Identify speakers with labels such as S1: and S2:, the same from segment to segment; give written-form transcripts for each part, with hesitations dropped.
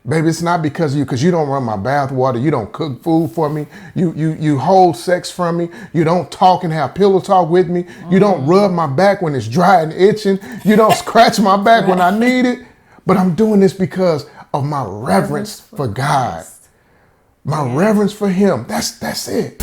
S1: Baby, it's not because of you, because you don't run my bath water. You don't cook food for me. You hold sex from me. You don't talk and have pillow talk with me. You don't rub my back when it's dry and itching. You don't scratch my back when I need it. But I'm doing this because of my reverence for God. My reverence for him. That's it.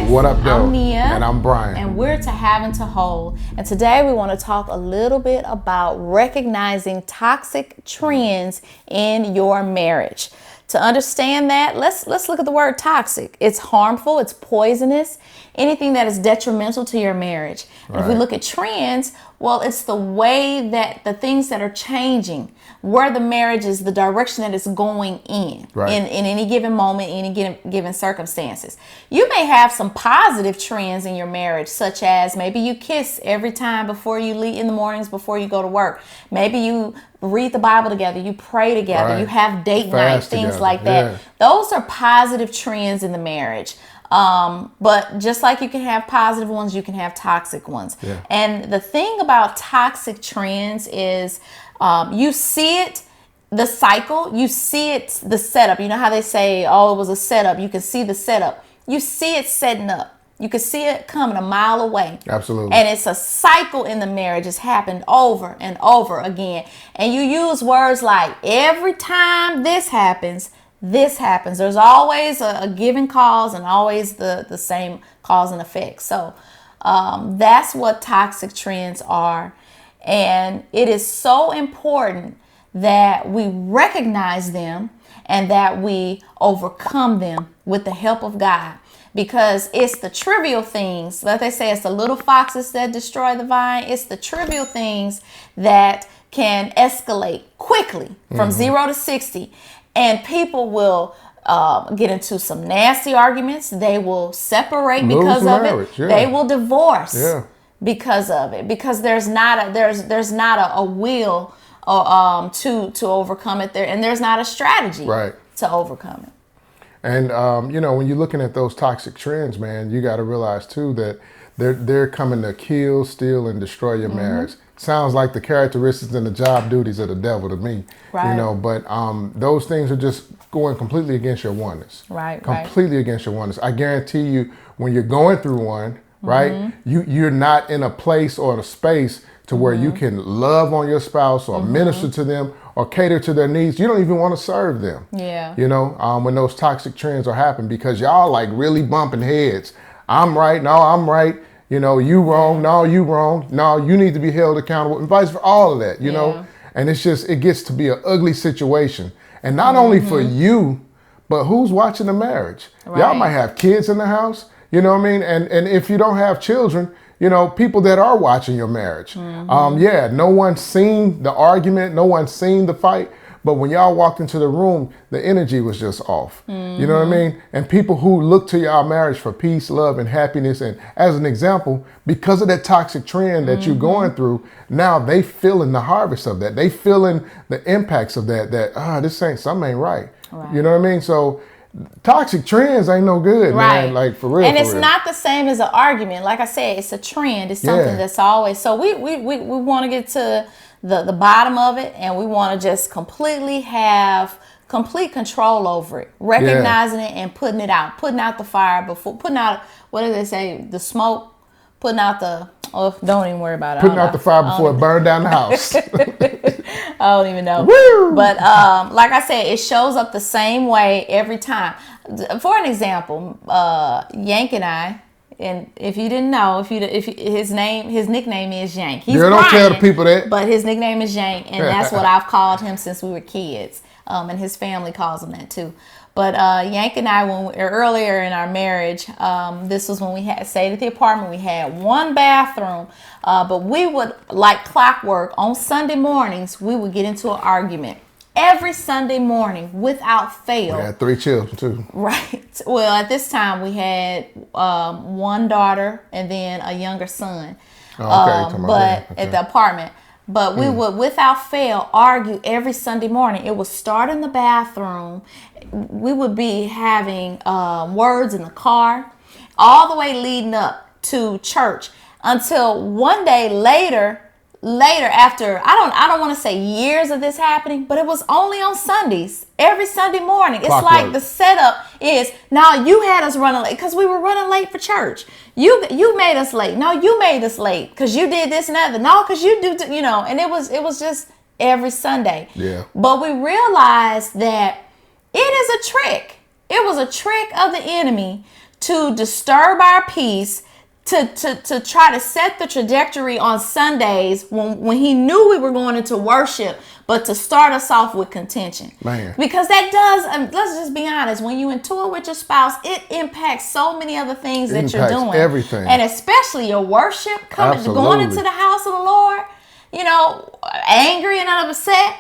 S1: What up, though?
S2: I'm Nia.
S1: And I'm Brian.
S2: And we're To Having to Hold. And today we want to talk a little bit about recognizing toxic trends in your marriage. To understand that, let's look at the word toxic. It's harmful, it's poisonous, anything that is detrimental to your marriage. And if we look at trends, well, it's the way that the things that are changing, where the marriage is, the direction that it's going in any given moment, any given circumstances. You may have some positive trends in your marriage, such as maybe you kiss every time before you leave in the mornings before you go to work. Maybe you read the Bible together, you pray together, you have date night, things like that. Yeah. Those are positive trends in the marriage. But just like you can have positive ones, you can have toxic ones. Yeah. And the thing about toxic trends is you see it, the cycle, you see it, the setup. You know how they say, oh, it was a setup. You can see the setup. You see it setting up. You can see it coming a mile away.
S1: Absolutely.
S2: And it's a cycle in the marriage. It's happened over and over again. And you use words like, every time this happens, this happens. There's always a given cause and always the same cause and effect. So that's what toxic trends are. And it is so important that we recognize them and that we overcome them with the help of God. Because it's the trivial things, like they say, it's the little foxes that destroy the vine. It's the trivial things that can escalate quickly from 0 to 60. And people will get into some nasty arguments. They will separate because of it. Yeah. They will divorce because of it. Because there's not a will to overcome it there, and there's not a strategy to overcome it.
S1: And when you're looking at those toxic trends, man, you got to realize too that they're coming to kill, steal, and destroy your marriage. Sounds like the characteristics and the job duties of the devil to me, but those things are just going completely against your oneness. Completely against your oneness. I guarantee you, when you're going through one, you're not in a place or in a space to where you can love on your spouse or minister to them or cater to their needs. You don't even want to serve them. When those toxic trends are happening, because y'all like really bumping heads. I'm right. No, I'm right. You wrong. No, you wrong. No, you need to be held accountable, and vice versa. All of that, you know, and it gets to be an ugly situation. And not only for you, but who's watching the marriage? Y'all might have kids in the house, you know what I mean? And if you don't have children, people that are watching your marriage. No one's seen the argument. No one's seen the fight. But when y'all walked into the room, the energy was just off. You know what I mean? And people who look to y'all marriage for peace, love, and happiness, and as an example, because of that toxic trend that you're going through, now they feeling the harvest of that. They feeling the impacts of that something ain't right. You know what I mean? So toxic trends ain't no good, man. Like, for real.
S2: And it's not the same as an argument. Like I said, it's a trend. It's something that's always. So we want to get to the bottom of it, and we want to just completely have complete control over it, recognizing it and putting out the fire before putting out, what do they say, the smoke, putting out the, don't even worry about it.
S1: Putting out the fire before it burned down the house.
S2: I don't even know.
S1: Woo!
S2: But like I said, it shows up the same way every time. For an example, Yank and I, and if you didn't know, his nickname is Yank. He's
S1: Girl, don't
S2: Brian,
S1: tell the people that.
S2: But his nickname is Yank, and that's what I've called him since we were kids. And his family calls him that too. But Yank and I, earlier in our marriage, this was when we had stayed at the apartment. We had one bathroom, but we would, like clockwork, on Sunday mornings, we would get into an argument. Every Sunday morning, without fail.
S1: We had 3 children too.
S2: Right. Well, at this time we had one daughter and then a younger son.
S1: Oh, okay, you talking about
S2: but
S1: that. Okay.
S2: at the apartment. But we would, without fail, argue every Sunday morning. It would start in the bathroom. We would be having words in the car, all the way leading up to church, until one day later after I don't want to say years of this happening, but it was only on Sundays, every Sunday morning. It's
S1: Clockwork.
S2: like the setup is, now you had us running late because we were running late for church. You made us late. No, you made us late because you did this and that. No, because you do, and it was just every Sunday.
S1: Yeah.
S2: But we realized that it is a trick. It was a trick of the enemy to disturb our peace, to try to set the trajectory on Sundays when he knew we were going into worship, but to start us off with contention.
S1: Man.
S2: Because that does, let's just be honest, when you into it with your spouse, it impacts so many other things that you're
S1: impacts
S2: doing.
S1: everything.
S2: And especially your worship, going
S1: Absolutely.
S2: into the house of the Lord, angry and upset.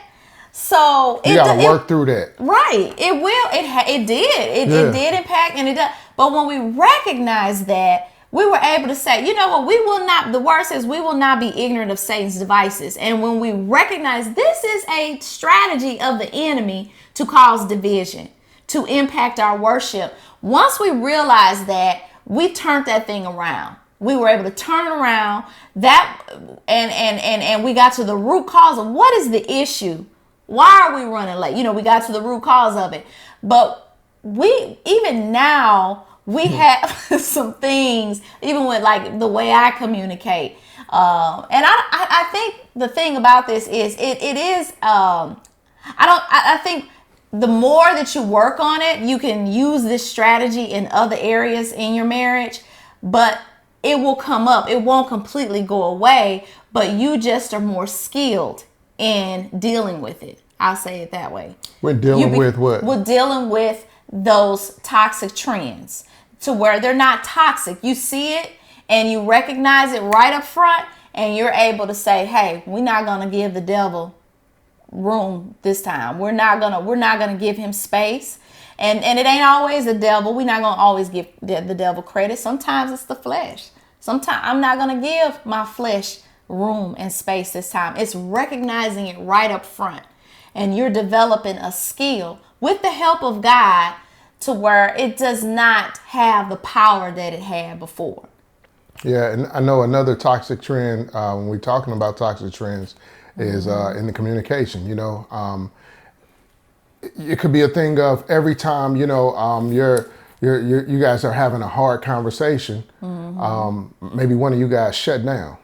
S2: So
S1: You got to work through that.
S2: Right. It will. It did. It did impact, and it does. But when we recognize that, we were able to say, you know what, we will not, the word says we will not be ignorant of Satan's devices. And when we recognize this is a strategy of the enemy to cause division, to impact our worship, once we realized that, we turned that thing around. We were able to turn it around, that and we got to the root cause of what is the issue. Why are we running late? We got to the root cause of it. But even now, we have some things, even with like the way I communicate. And I think the thing about this is I think the more that you work on it, you can use this strategy in other areas in your marriage, but it will come up. It won't completely go away, but you just are more skilled in dealing with it. I'll say it that way.
S1: We're dealing with what?
S2: We're dealing with those toxic trends to where they're not toxic. You see it and you recognize it right up front, and you're able to say, hey, we're not going to give the devil room this time. We're not gonna give him space. And it ain't always the devil. We're not going to always give the devil credit. Sometimes it's the flesh. Sometimes I'm not going to give my flesh room and space this time. It's recognizing it right up front. And you're developing a skill with the help of God to where it does not have the power that it had before.
S1: Yeah, and I know another toxic trend when we're talking about toxic trends is in the communication. It could be a thing of every time you guys are having a hard conversation. Maybe one of you guys shut down.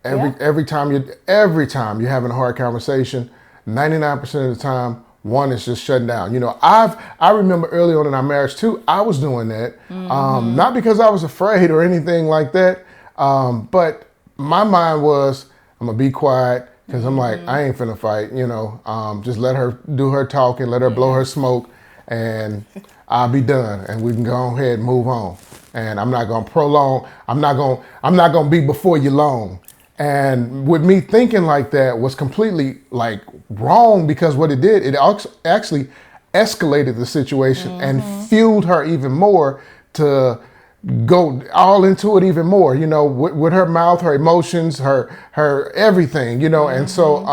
S1: Every time you're having a hard conversation, 99% of the time, one is just shutting down. I remember early on in our marriage too, I was doing that. Not because I was afraid or anything like that, but my mind was, I'm gonna be quiet because I'm like, I ain't finna fight. Just let her do her talking, let her blow her smoke, and I'll be done, and we can go ahead and move on. And I'm not gonna prolong. I'm not gonna be before you long. And with me thinking like that was completely like wrong, because what it did, it actually escalated the situation and fueled her even more to go all into it even more, with her mouth, her emotions, her everything, and so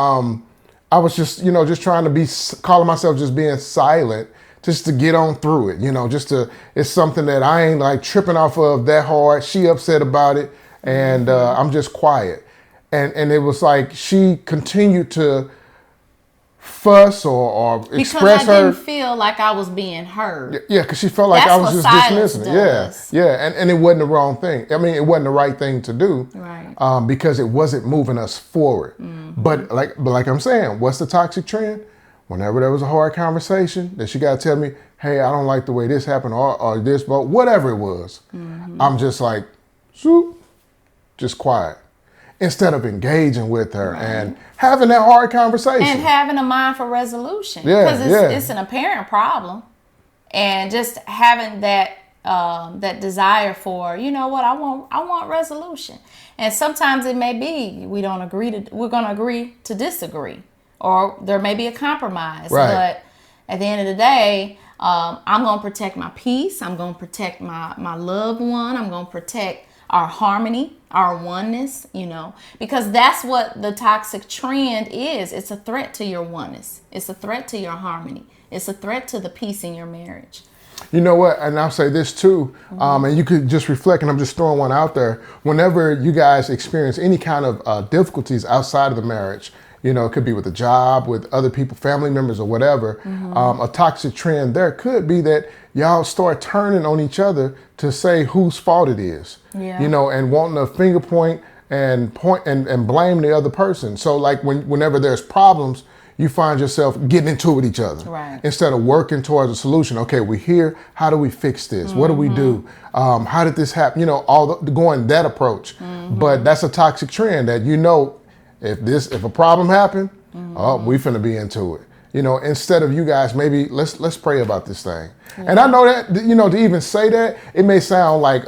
S1: I was just trying to calling myself just being silent, just to get on through it, it's something that I ain't like tripping off of that hard. She upset about it, and I'm just quiet. And it was like she continued to fuss or express
S2: because I
S1: her.
S2: didn't feel like I was being heard.
S1: Yeah, because she felt like
S2: That's
S1: I was
S2: what
S1: just
S2: silence
S1: dismissing it.
S2: does.
S1: Yeah, and it wasn't the wrong thing. I mean, it wasn't the right thing to do.
S2: Right.
S1: Because it wasn't moving us forward. But like I'm saying, what's the toxic trend? Whenever there was a hard conversation, that she got to tell me, hey, I don't like the way this happened, or this, but whatever it was, I'm just like, shoot, just quiet. Instead of engaging with her and having that hard conversation.
S2: And having a mind for resolution.
S1: Yeah,
S2: because it's an apparent problem. And just having that that desire for, I want resolution. And sometimes it may be we're gonna agree to disagree. Or there may be a compromise.
S1: Right.
S2: But at the end of the day, I'm gonna protect my peace. I'm gonna protect my loved one. I'm gonna protect our harmony. our oneness, because that's what the toxic trend is. It's a threat to your oneness. It's a threat to your harmony. It's a threat to the peace in your marriage.
S1: You know what? And I'll say this too, and you could just reflect, and I'm just throwing one out there. Whenever you guys experience any kind of difficulties outside of the marriage, it could be with a job, with other people, family members or whatever, a toxic trend there could be that y'all start turning on each other to say whose fault it is, and wanting to finger point and blame the other person. So like whenever there's problems, you find yourself getting into it with each other instead of working towards a solution. Okay, we're here. How do we fix this? What do we do? How did this happen? Going that approach. But that's a toxic trend that if a problem happened, we finna be into it. Instead of you guys, maybe let's pray about this thing. And I know that to even say that, it may sound like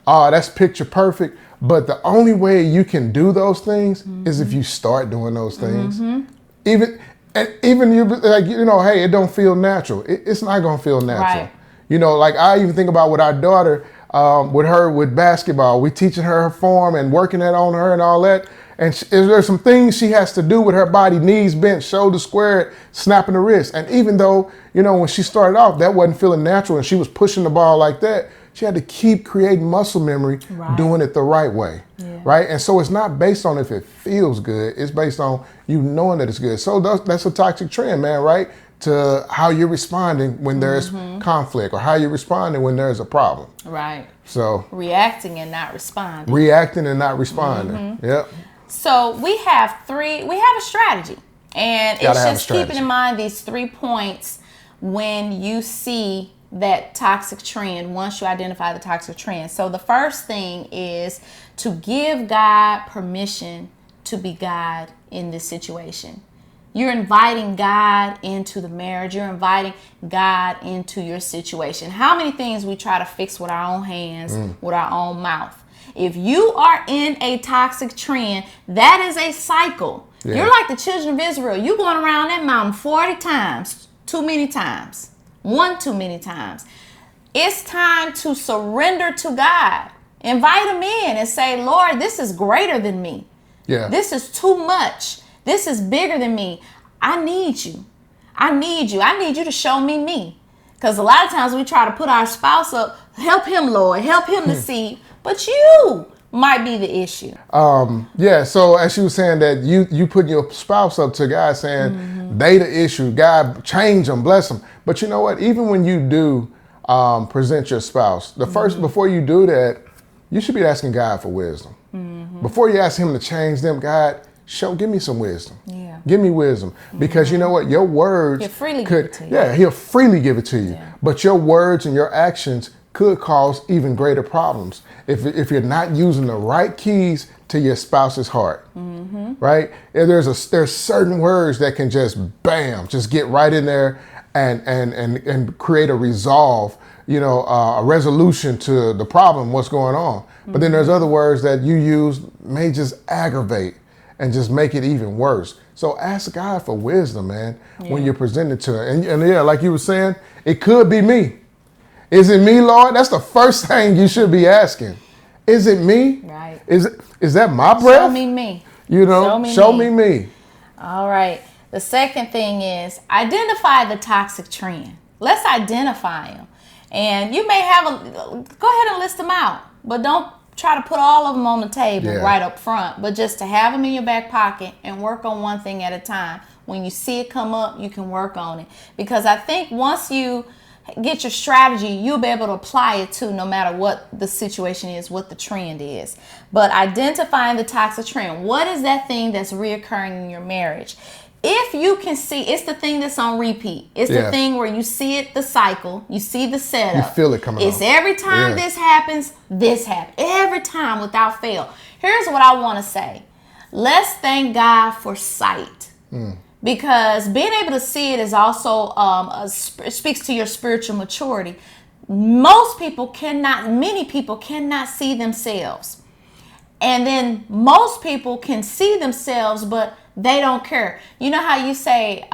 S1: that's picture perfect. But the only way you can do those things is if you start doing those things. Even you like hey, it don't feel natural. It's not gonna feel natural. Right. Like I even think about with our daughter, with basketball, we teaching her form and working on her and all that. And there's some things she has to do with her body, knees bent, shoulders squared, snapping the wrist. And even though when she started off, that wasn't feeling natural, and she was pushing the ball like that, she had to keep creating muscle memory, doing it the right way. Right. And so it's not based on if it feels good. It's based on you knowing that it's good. So that's a toxic trend, man, right? To how you're responding when there's conflict, or how you're responding when there's a problem. Right. So
S2: reacting and not responding.
S1: Yep.
S2: So we have a strategy. And it's just keeping in mind these 3 points when you see that toxic trend, once you identify the toxic trend. So the first thing is to give God permission to be God in this situation. You're inviting God into the marriage. You're inviting God into your situation. How many things we try to fix with our own hands, with our own mouth? If you are in a toxic trend, that is a cycle. Yeah. You're like the children of Israel. You're going around that mountain 40 times, too many times. One too many times. It's time to surrender to God. Invite him in and say, Lord, this is greater than me. Yeah. This is too much. This is bigger than me. I need you. I need you to show me. Because a lot of times we try to put our spouse up. Help him, Lord. Help him to see. But you might be the issue.
S1: So as she was saying that you putting your spouse up to God, saying they the issue. God, change them, bless them. But you know what? Even when you do present your spouse, before you do that, you should be asking God for wisdom. Before you ask him to change them, God, give me some wisdom. Yeah. Give me wisdom. Because you know what? Your words
S2: he'll freely give it to you.
S1: Yeah, he'll freely give it to you. Yeah. But your words and your actions could cause even greater problems if you're not using the right keys to your spouse's heart. Right? And there's certain words that can just get right in there and create a resolve, a resolution to the problem, what's going on. But then there's other words that you use may just aggravate and just make it even worse. So ask God for wisdom, man, when you're presented to it. And yeah, like you were saying, it could be me. Is it me, Lord? That's the first thing you should be asking. Is it me? Right. Is that my breath?
S2: Show me me.
S1: Show me me.
S2: All right. The second thing is identify the toxic trend. Let's identify them. And you may go ahead and list them out, but don't try to put all of them on the table right up front, but just to have them in your back pocket and work on one thing at a time. When you see it come up, you can work on it. Because I think once you get your strategy, you'll be able to apply it to no matter what the situation is, what the trend is. But identifying the toxic trend, what is that thing that's reoccurring in your marriage? If you can see, it's the thing that's on repeat. It's the thing where you see it, the cycle, you see the setup.
S1: You feel it coming on.
S2: It's every time this happens, this happens. Every time without fail. Here's what I want to say. Let's thank God for sight. Because being able to see it is also speaks to your spiritual maturity. Many people cannot see themselves. And then most people can see themselves, but they don't care. You know how you say,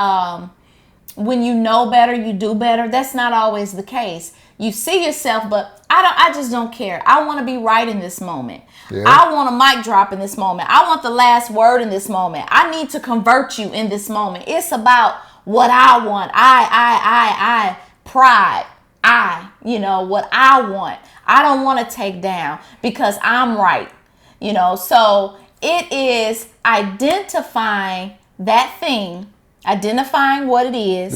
S2: when you know better, you do better? That's not always the case. You see yourself, but I just don't care. I want to be right in this moment.
S1: Yeah.
S2: I want a mic drop in this moment. I want the last word in this moment. I need to convert you in this moment. It's about what I want. I. Pride. What I want. I don't want to take down because I'm right. So it is identifying that thing, identifying what it is,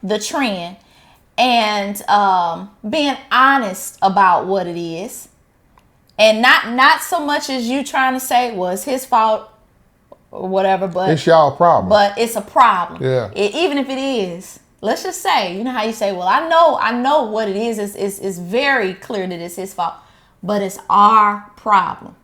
S2: the trend, and being honest about what it is, and not so much as you trying to say, well, it's his fault or whatever, but
S1: it's y'all problem.
S2: But it's a problem.
S1: Yeah.
S2: Even if it is, let's just say, you know how you say, well, I know what it is. It's very clear that it's his fault, but it's our problem.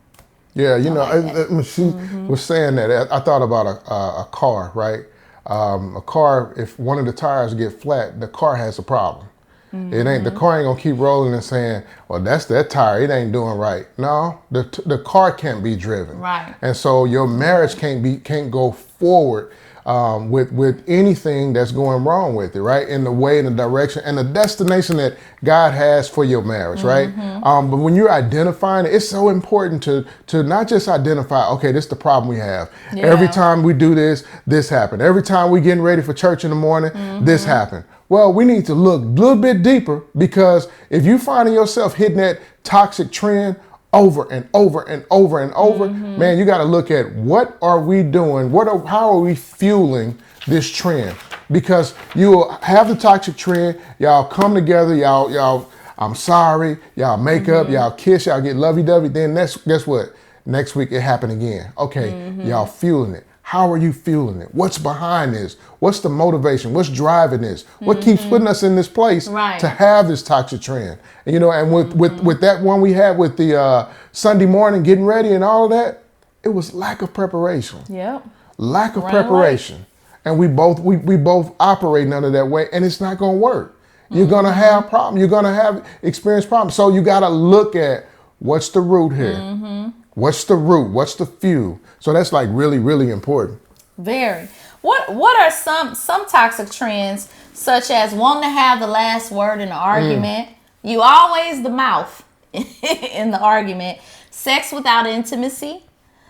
S1: Yeah, she was saying that. I thought about a car, right? A car, if one of the tires get flat, the car has a problem. The car ain't gonna keep rolling and saying, well, that's that tire, it ain't doing right. No, the car can't be driven.
S2: Right.
S1: And so your marriage can't go forward with anything that's going wrong with it, right? In the way, in the direction, and the destination that God has for your marriage, right? But when you're identifying it, it's so important to not just identify, okay, this is the problem we have. Yeah. Every time we do this happened. Every time we getting ready for church in the morning, this happened. Well, we need to look a little bit deeper, because if you finding yourself hitting that toxic trend over and over and over and over, man, you got to look at what are we doing? How are we fueling this trend? Because you will have the toxic trend, y'all come together, y'all, I'm sorry, y'all make up, y'all kiss, y'all get lovey-dovey. Then guess what? Next week it happened again. Okay, y'all fueling it. How are you fueling it? What's behind this? What's the motivation? What's driving this? What keeps putting us in this place to have this toxic trend? And with that one we had with the Sunday morning getting ready and all of that, it was lack of preparation.
S2: Yep.
S1: Lack of preparation. And we both operating under that way, and it's not gonna work. You're gonna have problems. You're gonna have experience problems. So you gotta look at what's the root here. What's the root? What's the fuel? So that's like really, really important.
S2: Very. What are some toxic trends, such as wanting to have the last word in an argument? You always the mouth in the argument. Sex without intimacy.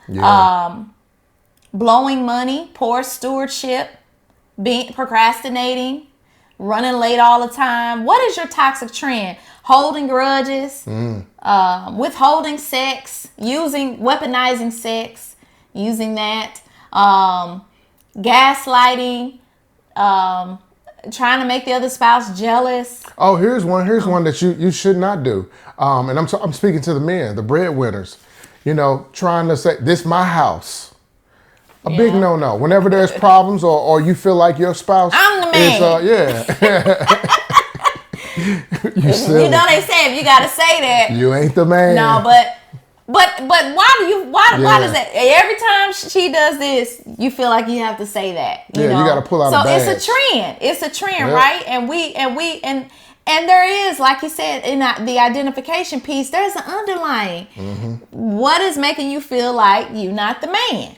S2: Yeah. Blowing money, poor stewardship, procrastinating, running late all the time. What is your toxic trend? Holding grudges, withholding sex, weaponizing sex, using that, gaslighting, trying to make the other spouse jealous.
S1: Oh, here's one that you should not do. And I'm speaking to the men, the breadwinners. Trying to say, this my house. A big no-no. Whenever there's problems or you feel like your spouse
S2: I'm the man. They say if you gotta say that,
S1: you ain't the man.
S2: No, but why does that? Every time she does this, you feel like you have to say that. You
S1: gotta pull out a badge.
S2: So it's a trend, right? And there is, like you said, in the identification piece, there's an underlying. What is making you feel like you're not the man?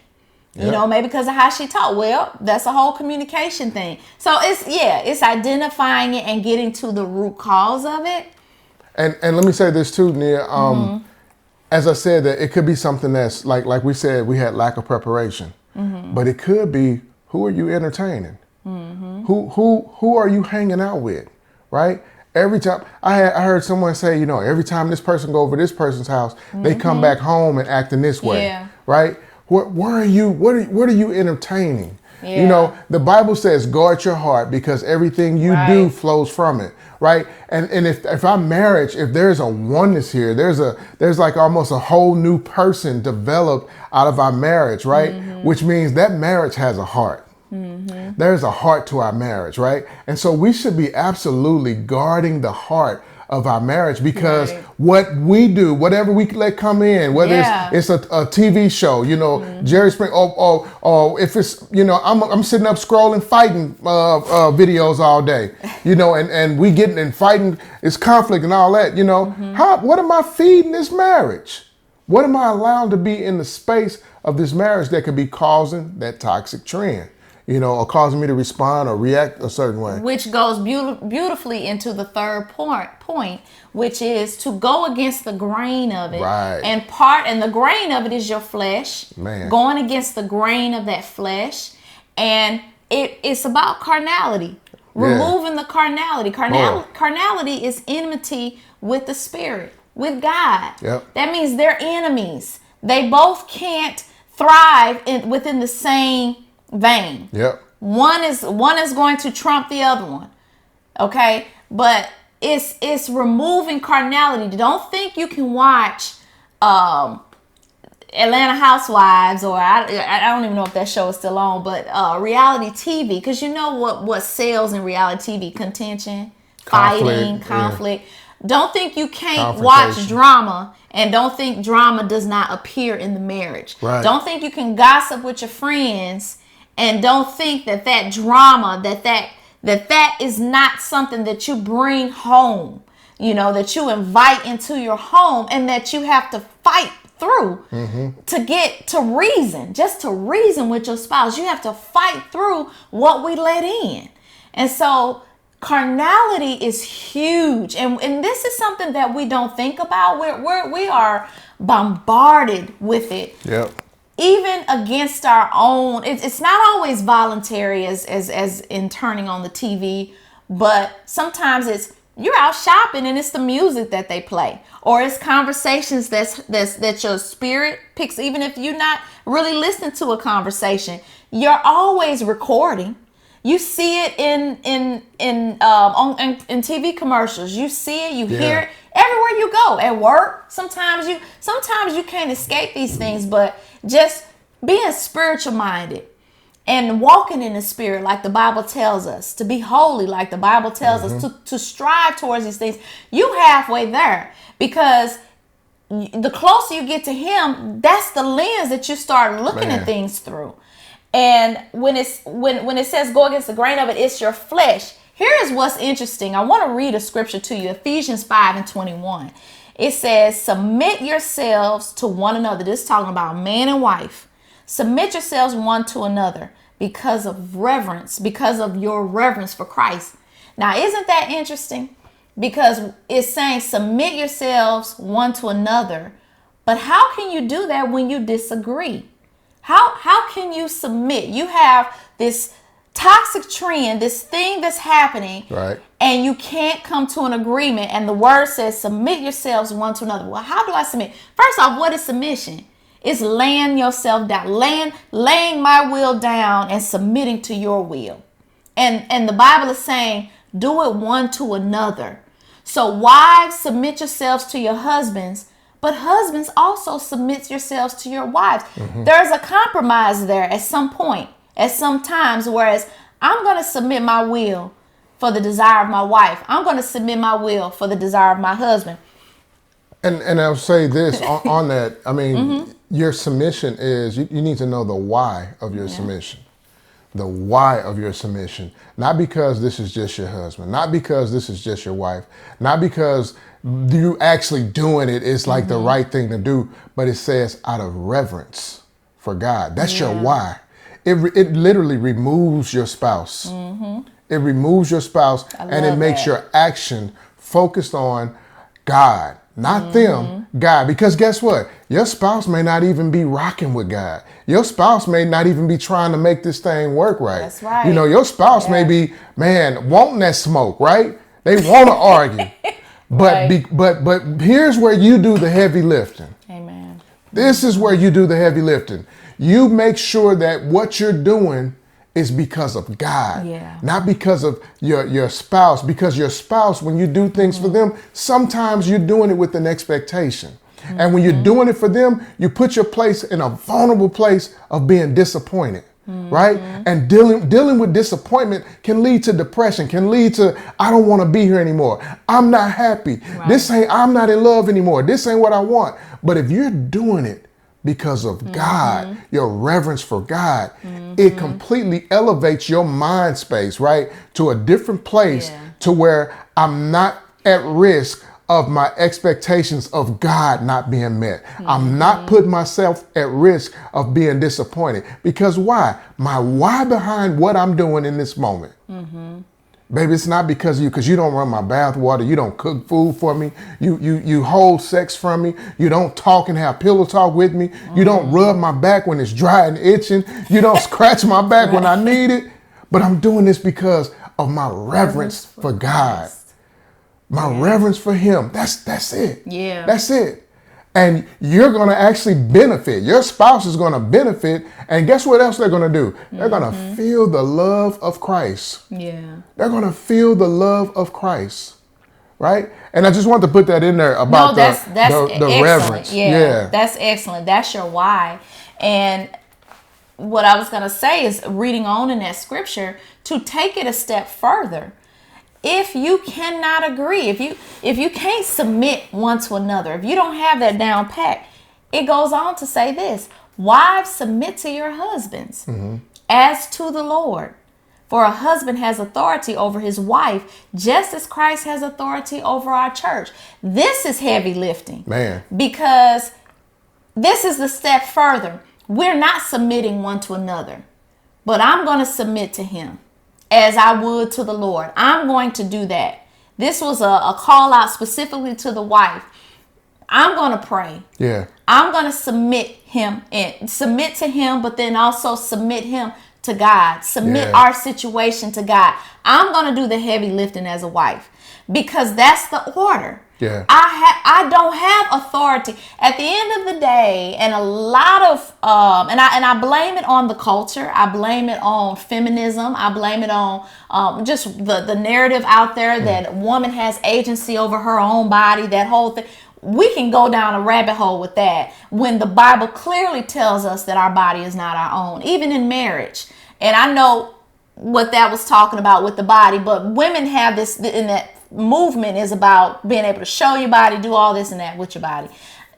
S2: Maybe because of how she talked. Well, that's a whole communication thing. So it's identifying it and getting to the root cause of it.
S1: And let me say this too, Nia. As I said, that it could be something that's like we said, we had lack of preparation. But it could be, who are you entertaining? Who are you hanging out with? Right? Every time I heard someone say, every time this person go over this person's house, they come back home and acting this way. Right? Where are you? What are you entertaining? Yeah. The Bible says, guard your heart, because everything you do flows from it. Right. And if our marriage, if there's a oneness here, there's like almost a whole new person developed out of our marriage. Right. Which means that marriage has a heart. There's a heart to our marriage. Right. And so we should be absolutely guarding the heart of our marriage, because what we do, whatever we let come in, whether it's a TV show, Jerry Springer, or if it's, I'm sitting up scrolling fighting videos all day, and we getting and fighting, it's conflict and all that, what am I feeding this marriage? What am I allowed to be in the space of this marriage that could be causing that toxic trend? or causing me to respond or react a certain way.
S2: Which goes beautifully into the third point, which is to go against the grain of it.
S1: Right.
S2: And the grain of it is your flesh.
S1: Man.
S2: Going against the grain of that flesh. And it's about carnality. Removing the carnality. Carnality is enmity with the spirit, with God.
S1: Yep.
S2: That means they're enemies. They both can't thrive within the same vein.
S1: Yep.
S2: One is going to trump the other one. Okay? But it's removing carnality. Don't think you can watch Atlanta Housewives, or I don't even know if that show is still on, but reality TV, because you know what sells in reality TV: contention, fighting, conflict. Yeah. Don't think you can't watch drama, and don't think drama does not appear in the marriage.
S1: Right.
S2: Don't think you can gossip with your friends, and don't think that drama, that is not something that you bring home, that you invite into your home, and that you have to fight through to get to reason, just to reason with your spouse. You have to fight through what we let in. And so carnality is huge. And this is something that we don't think about. We are bombarded with it.
S1: Yep.
S2: Even against our own. It's not always voluntary as in turning on the TV, but sometimes it's you're out shopping and it's the music that they play, or it's conversations that your spirit picks. Even if you're not really listening to a conversation, you're always recording. You see it in TV commercials. You see it, you hear it everywhere you go. At work, sometimes you can't escape these things, but just being spiritual minded and walking in the spirit, like the Bible tells us, to be holy, like the Bible tells us, to strive towards these things. You halfway there, because the closer you get to Him, that's the lens that you start looking at things through. And when it says go against the grain of it, it's your flesh. Here is what's interesting. I want to read a scripture to you, Ephesians 5:21. It says, submit yourselves to one another. This is talking about man and wife. Submit yourselves one to another because of reverence, because of your reverence for Christ. Now, isn't that interesting? Because it's saying submit yourselves one to another. But how can you do that when you disagree? How can you submit? You have this toxic trend, this thing that's happening,
S1: right,
S2: and you can't come to an agreement. And the word says submit yourselves one to another. Well, how do I submit? First off, what is submission? It's laying yourself down, laying my will down and submitting to your will. And the Bible is saying, do it one to another. So wives, submit yourselves to your husbands, but husbands also submit yourselves to your wives. There's a compromise there at some point, at some times, whereas I'm going to submit my will for the desire of my wife. I'm going to submit my will for the desire of my husband.
S1: And I'll say this on that. I mean, your submission is, you need to know the why of your submission. The why of your submission. Not because this is just your husband. Not because this is just your wife. Not because you actually doing it is like the right thing to do. But it says out of reverence for God. That's your why. It literally removes your spouse. It removes your spouse, and it makes your action focused on God. Not them, God. Because guess what? Your spouse may not even be rocking with God. Your spouse may not even be trying to make this thing work right.
S2: That's right.
S1: You know, your spouse may be, wanting that smoke, right? They want to argue. But here's where you do the heavy lifting.
S2: Amen.
S1: This is where you do the heavy lifting. You make sure that what you're doing is because of God, not because of your spouse. Because your spouse, when you do things for them, sometimes you're doing it with an expectation. And when you're doing it for them, you put your place in a vulnerable place of being disappointed, right? And dealing with disappointment can lead to depression, can lead to, I don't want to be here anymore. I'm not happy. Right. I'm not in love anymore. This ain't what I want. But if you're doing it because of God, your reverence for God, it completely elevates your mind space, right? To a different place to where I'm not at risk of my expectations of God not being met. I'm not putting myself at risk of being disappointed. Because why? My why behind what I'm doing in this moment. Baby, it's not because you don't run my bath water. You don't cook food for me. You hold sex from me. You don't talk and have pillow talk with me. You don't rub my back when it's dry and itching. You don't scratch my back when I need it. But I'm doing this because of my reverence for God. My reverence for him. That's it.
S2: Yeah.
S1: That's it. And you're going to actually benefit. Your spouse is going to benefit. And guess what else they're going to do? They're going to feel the love of Christ.
S2: Yeah.
S1: They're going to feel the love of Christ. Right? And I just want to put that in there about the reverence.
S2: Yeah. That's excellent. That's your why. And what I was going to say is, reading on in that scripture, to take it a step further. If you cannot agree, if you can't submit one to another, if you don't have that down pat, it goes on to say this: wives, submit to your husbands as to the Lord. For a husband has authority over his wife, just as Christ has authority over our church. This is heavy lifting,
S1: man,
S2: because this is the step further. We're not submitting one to another, but I'm going to submit to him as I would to the Lord. I'm going to do that. This was a call out specifically to the wife. I'm going to pray.
S1: Yeah.
S2: I'm going to submit to him, but then also submit him to God. Submit our situation to God. I'm going to do the heavy lifting as a wife, because that's the order.
S1: Yeah.
S2: I don't have authority at the end of the day, and a lot of and I blame it on the culture. I blame it on feminism. I blame it on just the narrative out there that a woman has agency over her own body. That whole thing. We can go down a rabbit hole with that, when the Bible clearly tells us that our body is not our own, even in marriage. And I know what that was talking about with the body, but women have this in that movement is about being able to show your body, do all this and that with your body,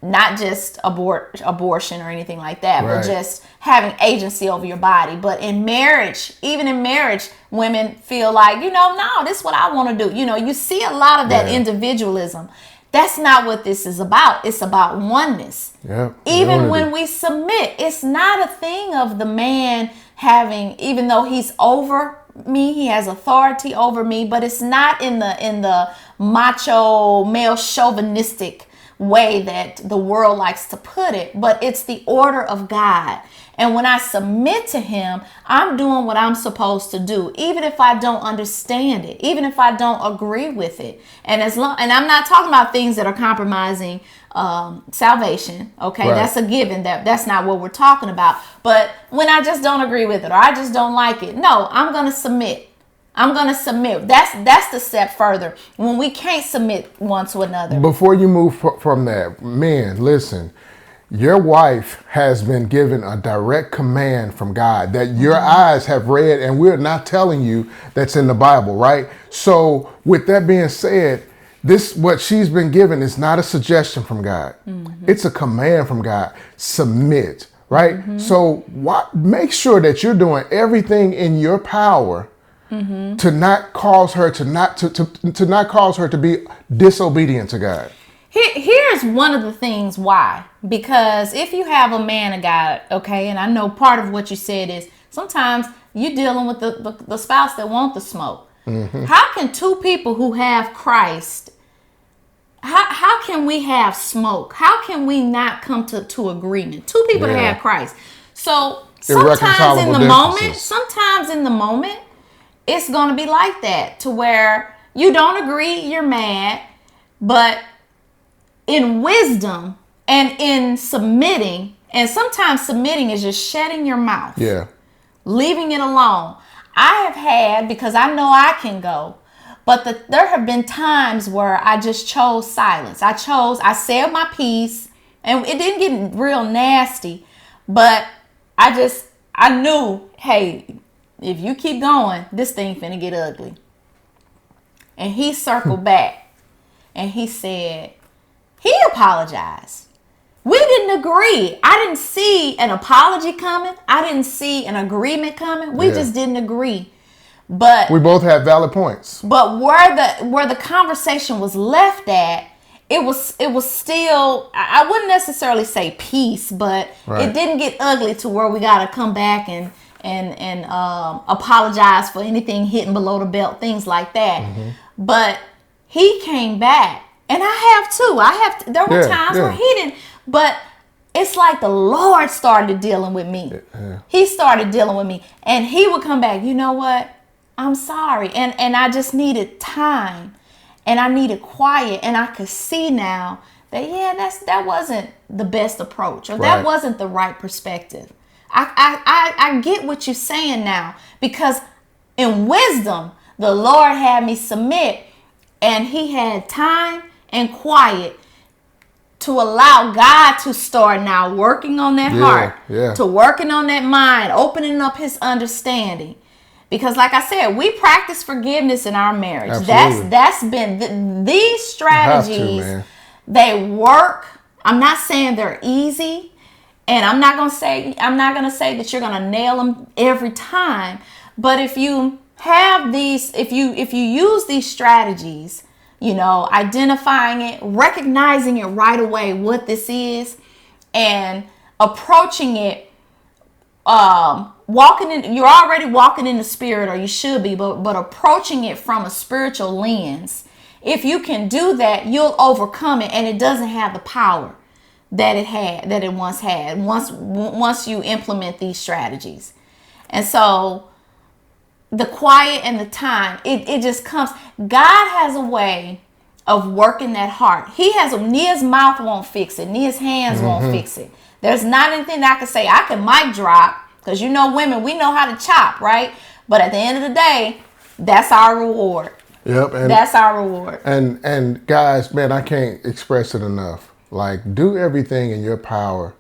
S2: not just abortion or anything like that,
S1: right,
S2: but just having agency over your body. But in marriage, even in marriage, women feel like, no, this is what I want to do. You see a lot of that individualism. That's not what this is about. It's about oneness.
S1: Yeah,
S2: even when we submit, it's not a thing of the man having, even though he's over me, he has authority over me, but it's not in the macho male chauvinistic way that the world likes to put it, but it's the order of God. And when I submit to him, I'm doing what I'm supposed to do, even if I don't understand it, even if I don't agree with it. And and I'm not talking about things that are compromising salvation. Okay, right. That's a given. That's not what we're talking about. But when I just don't agree with it, or I just don't like it, no, I'm gonna submit. I'm gonna submit. That's the step further, when we can't submit one to another.
S1: Before you move from that, men, listen. Your wife has been given a direct command from God that your eyes have read, and we're not telling you that's in the Bible, right? So with that being said, what she's been given is not a suggestion from God. It's a command from God. Submit, right? So make sure that you're doing everything in your power to not cause her to not cause her to be disobedient to God.
S2: Here's one of the things why. Because if you have a man of God, okay, and I know part of what you said is sometimes you're dealing with the spouse that want the smoke. How can two people who have Christ, how can we have smoke? How can we not come to agreement? Two people that have Christ. So sometimes in the moment, it's going to be like that, to where you don't agree, you're mad, but in wisdom and in submitting, and sometimes submitting is just shutting your mouth. Yeah. Leaving it alone. I have had, because I know I can go, but there have been times where I just chose silence. I said my piece, and it didn't get real nasty, but I knew, hey, if you keep going, this thing finna get ugly. And he circled back and he said, he apologized. We didn't agree. I didn't see an apology coming. I didn't see an agreement coming. We just didn't agree. But
S1: we both had valid points.
S2: But where the conversation was left at, it was still, I wouldn't necessarily say peace, but it didn't get ugly to where we got to come back and apologize for anything hitting below the belt, things like that. But he came back, and I have too. There were times where he didn't, but it's like the Lord started dealing with me. He started dealing with me, and he would come back. You know what? I'm sorry, and I just needed time. And I needed quiet, and I could see now that that wasn't the best approach, or that wasn't the right perspective. I get what you're saying now, because in wisdom, the Lord had me submit, and he had time and quiet to allow God to start now working on that heart, to working on that mind, opening up his understanding. Because like I said, we practice forgiveness in our marriage. Absolutely. That's been these strategies. They work. I'm not saying they're easy, and I'm not gonna say that you're gonna nail them every time. But if you have these, if you use these strategies, identifying it, recognizing it right away what this is, and approaching it. You're already walking in the spirit, or you should be, but approaching it from a spiritual lens. If you can do that, you'll overcome it, and it doesn't have the power that it once had. Once you implement these strategies, and so the quiet and the time, it just comes. God has a way of working that heart. Nia's mouth won't fix it. Nia's hands won't fix it. There's not anything that I can say. I can mic drop, because women, we know how to chop, right? But at the end of the day, that's our reward.
S1: Yep. And
S2: that's our reward.
S1: And guys, man, I can't express it enough. Like, do everything in your power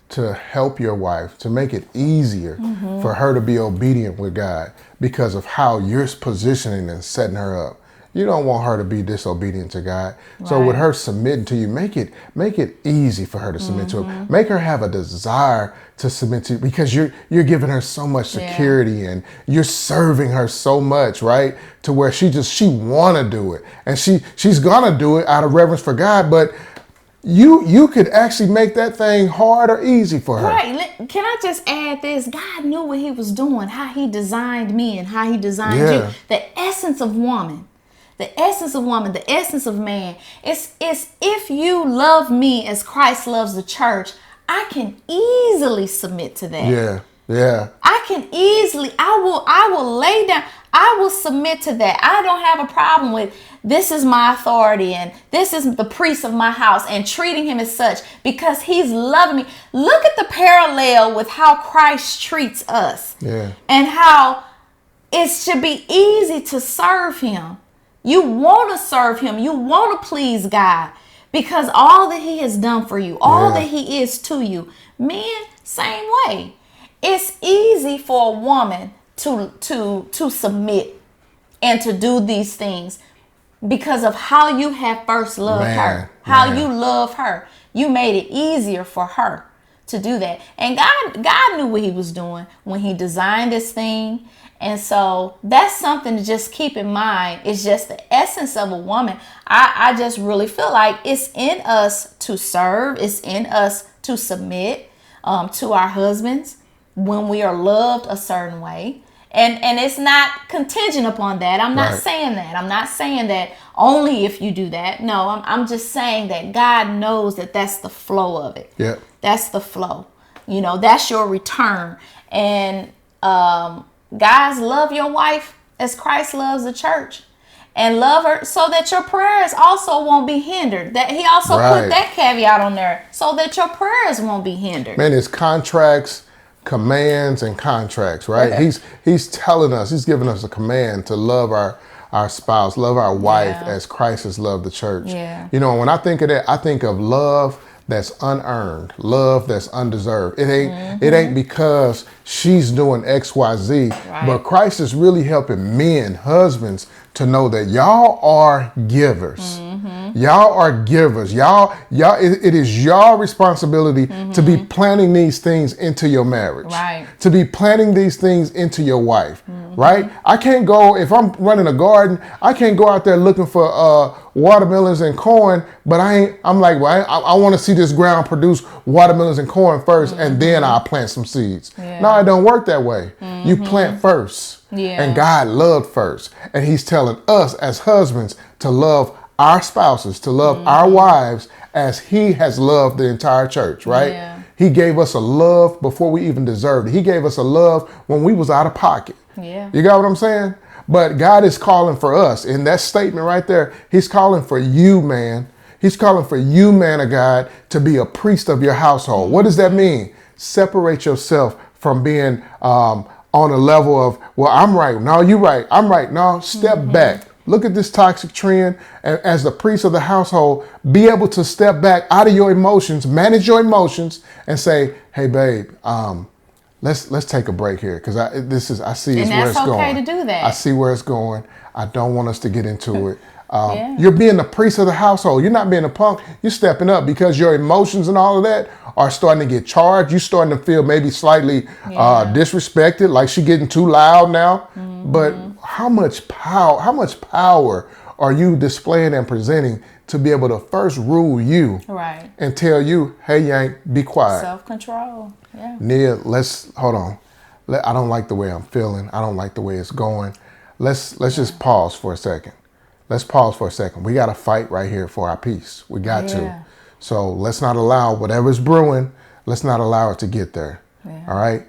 S1: to help your wife, to make it easier for her to be obedient with God, because of how you're positioning and setting her up. You don't want her to be disobedient to God. Right. So with her submitting to you, make it easy for her to submit to him. Make her have a desire to submit to you, because you're giving her so much security and you're serving her so much, right? To where she want to do it. And she's going to do it out of reverence for God, but you could actually make that thing hard or easy for her. Right.
S2: Can I just add this? God knew what he was doing, how he designed me and how he designed you. The essence of woman. The essence of woman, the essence of man. It's if you love me as Christ loves the church, I can easily submit to that.
S1: Yeah.
S2: I can easily, I will lay down, I will submit to that. I don't have a problem with, this is my authority and this is the priest of my house, and treating him as such, because he's loving me. Look at the parallel with how Christ treats us. And how it should be easy to serve him. You want to serve him. You want to please God, because all that he has done for you, all that he is to you. Men, same way. It's easy for a woman to submit and to do these things because of how you have first loved her, how you love her. You made it easier for her to do that. And God knew what he was doing when he designed this thing. And so that's something to just keep in mind. It's just the essence of a woman. I just really feel like it's in us to serve. It's in us to submit to our husbands when we are loved a certain way. And it's not contingent upon that. I'm not saying that. I'm not saying that only if you do that. No, I'm just saying that God knows that that's the flow of it.
S1: Yep.
S2: That's the flow. That's your return. And guys, love your wife as Christ loves the church, and love her so that your prayers also won't be hindered. That he also put that caveat on there, so that your prayers won't be hindered.
S1: Man, it's contracts, commands, and contracts, right? He's telling us, he's giving us a command to love our spouse, love our wife as Christ has loved the church. When I think of that, I think of love that's unearned, love that's undeserved. It ain't because she's doing XYZ, but Christ is really helping men, husbands, to know that y'all are givers. Y'all are givers. It is your responsibility to be planting these things into your marriage.
S2: Right.
S1: To be planting these things into your wife. Right? I can't go, if I'm running a garden, I can't go out there looking for watermelons and corn, but I'm like, well, I want to see this ground produce watermelons and corn first, and then I'll plant some seeds.
S2: Yeah.
S1: No, it don't work that way. You plant first.
S2: Yeah.
S1: And God loved first. And he's telling us as husbands to love our spouses, to love our wives as he has loved the entire church, right?
S2: Yeah.
S1: He gave us a love before we even deserved it. He gave us a love when we was out of pocket.
S2: Yeah.
S1: You got what I'm saying? But God is calling for us. In that statement right there, he's calling for you, man. He's calling for you, man of God, to be a priest of your household. What does that mean? Separate yourself from being on a level of, well, I'm right. No, you're right. I'm right. No, step back. Look at this toxic trend. And as the priest of the household, be able to step back out of your emotions, manage your emotions, and say, hey, babe, let's take a break here, because I see it's where it's going.
S2: And that's okay to do that.
S1: I see where it's going. I don't want us to get into it. You're being the priest of the household. You're not being a punk. You're stepping up because your emotions and all of that are starting to get charged. You're starting to feel maybe slightly disrespected, like she getting too loud now. But how much power are you displaying and presenting to be able to first rule you,
S2: Right.
S1: and tell you, hey, Yank, be quiet.
S2: Self-control. Yeah.
S1: Nia, hold on. I don't like the way I'm feeling. I don't like the way it's going. Let's just pause for a second. Let's pause for a second. We got to fight right here for our peace. We got to. So let's not allow whatever's brewing, let's not allow it to get there.
S2: Yeah.
S1: All right?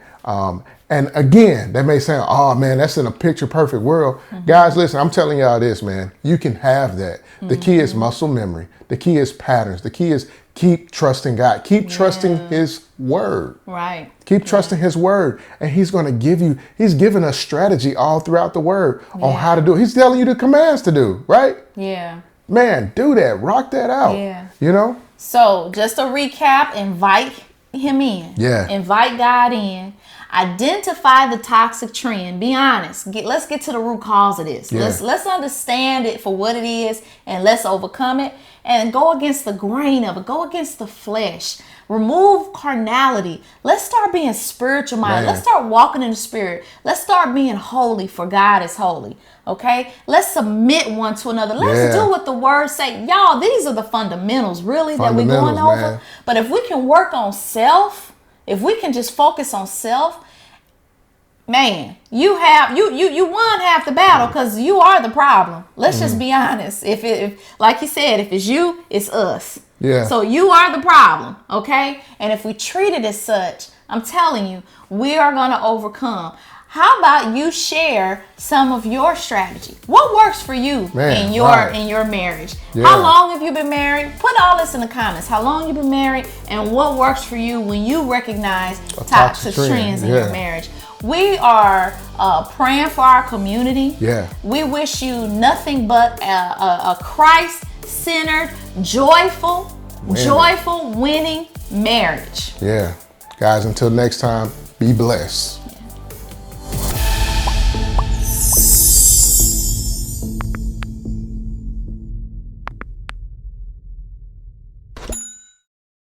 S1: And again, that may sound, oh man, that's in a picture perfect world. Guys, listen, I'm telling y'all this, man. You can have that. The key is muscle memory. The key is patterns. The key is keep trusting God. Keep trusting his word.
S2: Right.
S1: Keep trusting his word. And he's going to he's given us strategy all throughout the word on how to do it. He's telling you the commands to do, right?
S2: Yeah.
S1: Man, do that. Rock that out.
S2: Yeah.
S1: You know?
S2: So just to recap, invite him in.
S1: Yeah.
S2: Invite God in. Identify the toxic trend. Be honest. Let's get to the root cause of this.
S1: Yeah.
S2: Let's understand it for what it is, and let's overcome it and go against the grain of it. Go against the flesh. Remove carnality. Let's start being spiritual minded.
S1: Man.
S2: Let's start walking in the spirit. Let's start being holy, for God is holy. Okay? Let's submit one to another. Let's do what the word say. Y'all, these are the fundamentals really that we're going over.
S1: Man.
S2: But if we can work on self, if we can just focus on self, man, you won half the battle, because you are the problem. Let's just be honest. If like you said, if it's you, it's us.
S1: Yeah.
S2: So you are the problem, okay? And if we treat it as such, I'm telling you, we are going to overcome. How about you share some of your strategy? What works for you in your marriage?
S1: Yeah.
S2: How long have you been married? Put all this in the comments. How long you been married, and what works for you when you recognize toxic trends in your marriage? We are praying for our community.
S1: Yeah.
S2: We wish you nothing but a Christ-centered, joyful, winning marriage.
S1: Yeah. Guys, until next time, be blessed.